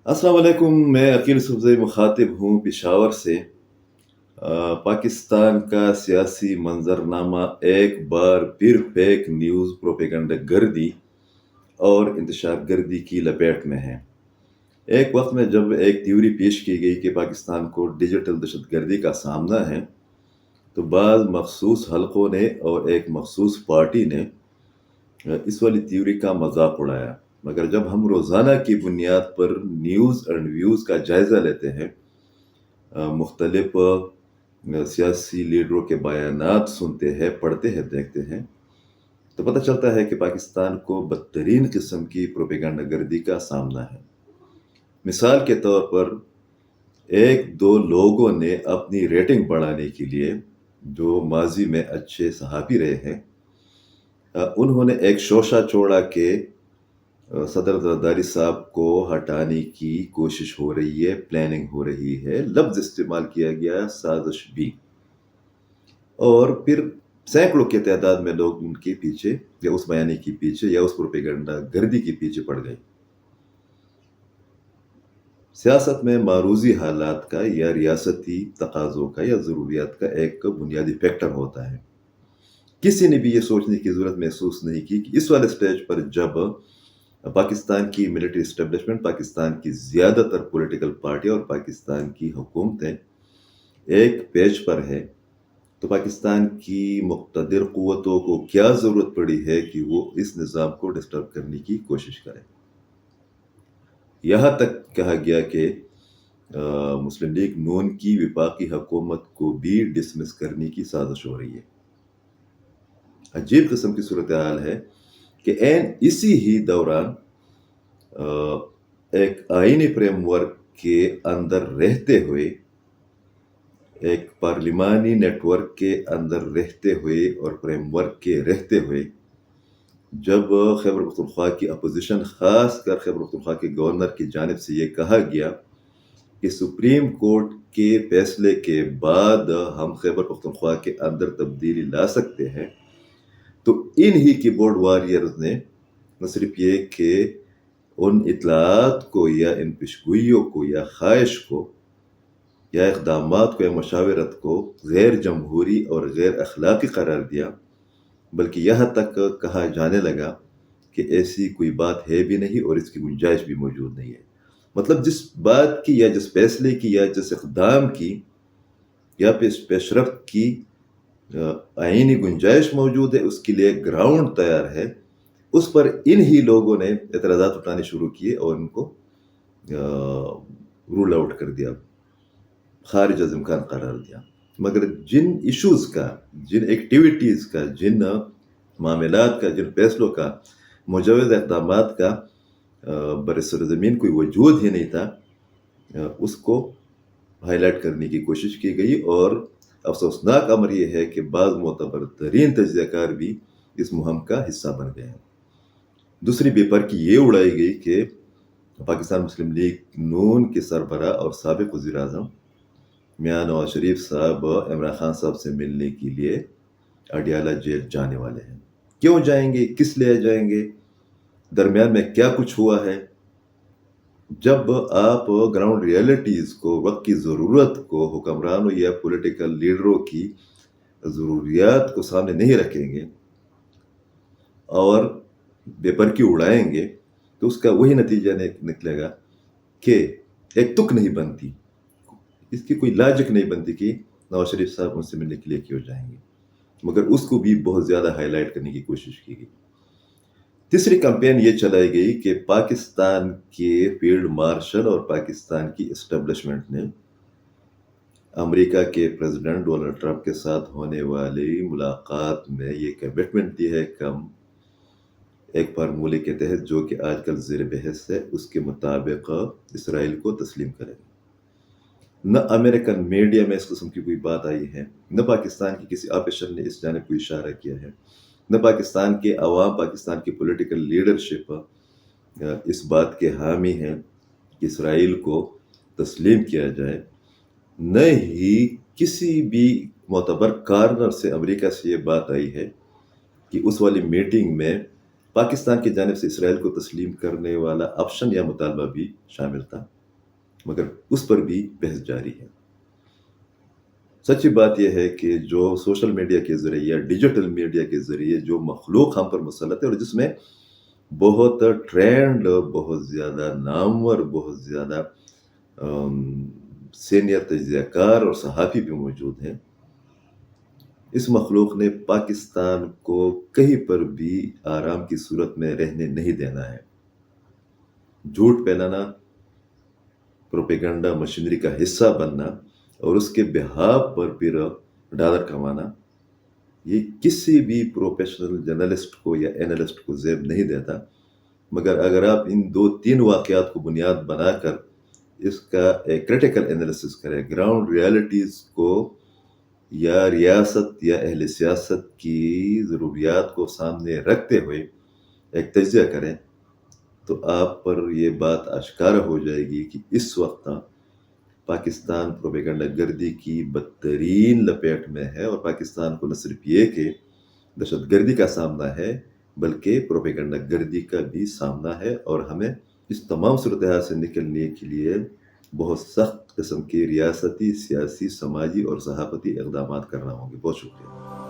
अस्सलाम वालेकुम। मैं अकील सुबज़ई मुखातिब हूँ पेशावर से। पाकिस्तान का सियासी मंजरनामा एक बार फिर फेक न्यूज़, प्रोपेगंडा गर्दी और इंतशार गर्दी की लपेट में है। एक वक्त में जब एक थ्योरी पेश की गई कि पाकिस्तान को डिजिटल दहशत गर्दी का सामना है, तो बाज़ मखसूस हलकों ने और एक मखसूस पार्टी ने इस वाली थ्योरी का मजाक उड़ाया। मगर जब हम रोज़ाना की बुनियाद पर न्यूज़ और व्यूज़ का जायज़ा लेते हैं, मुख्तलिफ सियासी लीडरों के बयानात सुनते हैं, पढ़ते हैं, देखते हैं, तो पता चलता है कि पाकिस्तान को बदतरीन किस्म की प्रोपेगंडा गर्दी का सामना है। मिसाल के तौर पर एक दो लोगों ने अपनी रेटिंग बढ़ाने के लिए, जो माजी में अच्छे सहाफ़ी रहे हैं, उन्होंने एक शोशा छोड़ा कि सदर जरदारी साहब को हटाने की कोशिश हो रही है, प्लानिंग हो रही है, लफ्ज़ इस्तेमाल किया गया साजिश भी। और फिर सैकड़ों की तादाद में लोग उनके पीछे या उस बयानी के पीछे या उस प्रोपेगंडा गर्दी के पीछे पड़ गए। सियासत में मारूज़ी हालात का या रियासती तकाज़ों का या ज़रूरियात का एक बुनियादी फैक्टर होता है। किसी ने भी ये सोचने की ज़रूरत महसूस नहीं की कि इस वाले स्टेज पर जब पाकिस्तान की मिलिट्री इस्टेब्लिशमेंट, पाकिस्तान की ज़्यादातर पॉलिटिकल पार्टी और पाकिस्तान की हुकूमतें एक पेज पर है, तो पाकिस्तान की मुक़्तदिर क़ुव्वतों को क्या ज़रूरत पड़ी है कि वो इस निज़ाम को डिस्टर्ब करने की कोशिश करें। यहाँ तक कहा गया कि मुस्लिम लीग नून की विफाकी हुकूमत को भी डिसमिस करने की साजिश हो रही है। अजीब किस्म की सूरत हाल है कि ऐन इसी ही दौरान एक आईनी फ्रेमवर्क के अंदर रहते हुए, एक पार्लिमानी नेटवर्क के अंदर रहते हुए और फ्रेमवर्क के रहते हुए, जब खैबर पख्तूनख्वा की अपोजिशन, ख़ास कर खैबर पख्तूनख्वा के गवर्नर की जानिब से ये कहा गया कि सुप्रीम कोर्ट के फैसले के बाद हम खैबर पख्तूनख्वा के अंदर तब्दीली ला सकते हैं, तो इन ही कीबोर्ड वॉरियर्स ने न सिर्फ ये कि उन इतलात को या इन पेशगोइयों को या ख्वाहिश को या इक़दामात को या मशावरत को गैर जमहूरी और गैर अखलाक़ी करार दिया, बल्कि यहाँ तक कहा जाने लगा कि ऐसी कोई बात है भी नहीं और इसकी गुंजाइश भी मौजूद नहीं है। मतलब जिस बात की या जिस फैसले की या जिस इक़दाम की या पेशरफ्त की आईनी गुंजाइश मौजूद है, उसके लिए ग्राउंड तैयार है, उस पर इन ही लोगों ने एतराज़ात उठाने शुरू किए और उनको रूल आउट कर दिया, खारिज अज़ इम्कान करार दिया। मगर जिन इश्यूज़ का, जिन एक्टिविटीज़ का, जिन मामलात का, जिन फैसलों का, मुजव्वज़ इक़दामात का बरसरज़मीन कोई वजूद ही नहीं था, उसको हाईलाइट करने की कोशिश की गई। और अफसोसनाक अमर यह है कि बाज़ मोतबर तरीन तज्ज़ियाकार भी इस मुहिम का हिस्सा बन गए हैं। दूसरी बेपरवाही ये उड़ाई गई कि पाकिस्तान मुस्लिम लीग नून के सरबराह और साबिक़ वज़ीर-ए-आज़म मियां नवाज शरीफ साहब इमरान खान साहब से मिलने के लिए अडियाला जेल जाने वाले हैं। क्यों जाएंगे, किस लिए जाएंगे, दरमियान में क्या कुछ हुआ है? जब आप ग्राउंड रियलिटीज़ को, वक्त की ज़रूरत को, हुक्मरानों या पॉलिटिकल लीडरों की ज़रूरियात को सामने नहीं रखेंगे और बेपरवाही उड़ाएंगे, तो उसका वही नतीजा निकलेगा कि एक तुक नहीं बनती, इसकी कोई लॉजिक नहीं बनती कि नवाज शरीफ साहब उनसे मिलने के लिए क्यों जाएंगे, मगर उसको भी बहुत ज़्यादा हाईलाइट करने की कोशिश की गई। तीसरी कैंपेन ये चलाई गई कि पाकिस्तान के फील्ड मार्शल और पाकिस्तान की इस्टेब्लिशमेंट ने अमेरिका के प्रेसिडेंट डोनाल्ड ट्रंप के साथ होने वाली मुलाकात में ये कमिटमेंट दी है कि हम एक फार्मूले के तहत, जो कि आजकल ज़ेर बहस है, उसके मुताबिक इसराइल को तस्लीम करेंगे। न अमेरिकन मीडिया में इस किस्म की कोई बात आई है, न पाकिस्तान की किसी ऑफिसर ने इस जानिब कोई इशारा किया है, न पाकिस्तान के अवाम, पाकिस्तान की पॉलिटिकल लीडरशिप इस बात के हामी है कि इसराइल को तस्लीम किया जाए। न ही किसी भी मोतबर कार्नर से अमेरिका से ये बात आई है कि उस वाली मीटिंग में पाकिस्तान की जानिब से इसराइल को तस्लीम करने वाला ऑप्शन या मुतालबा भी शामिल था। مگر اس پر بھی بحث جاری ہے۔ سچی بات یہ ہے کہ جو سوشل میڈیا کے ذریعے یا ڈیجیٹل میڈیا کے ذریعے جو مخلوق ہم پر مسلط ہے، اور جس میں بہت ٹرینڈ، بہت زیادہ نامور، بہت زیادہ سینئر تجزیہ کار اور صحافی بھی موجود ہیں، اس مخلوق نے پاکستان کو کہیں پر بھی آرام کی صورت میں رہنے نہیں دینا ہے۔ جھوٹ پھیلانا، پروپیگنڈا مشینری کا حصہ بننا اور اس کے بہاف پر پھر ڈالر کمانا، یہ کسی بھی پروفیشنل جرنلسٹ کو یا اینالسٹ کو زیب نہیں دیتا۔ مگر اگر آپ ان 2-3 واقعات کو بنیاد بنا کر اس کا ایک کریٹیکل انالیسس کریں، گراؤنڈ ریالٹیز کو یا ریاست یا اہل سیاست کی ضروریات کو سامنے رکھتے ہوئے ایک تجزیہ کریں، تو آپ پر یہ بات آشکار ہو جائے گی کہ اس وقت پاکستان پروپیگنڈا گردی کی بدترین لپیٹ میں ہے، اور پاکستان کو نہ صرف یہ کہ دہشت گردی کا سامنا ہے، بلکہ پروپیگنڈا گردی کا بھی سامنا ہے، اور ہمیں اس تمام صورتحال سے نکلنے کے لیے بہت سخت قسم کی ریاستی، سیاسی، سماجی اور صحافتی اقدامات کرنا ہوں گے۔ بہت شکریہ۔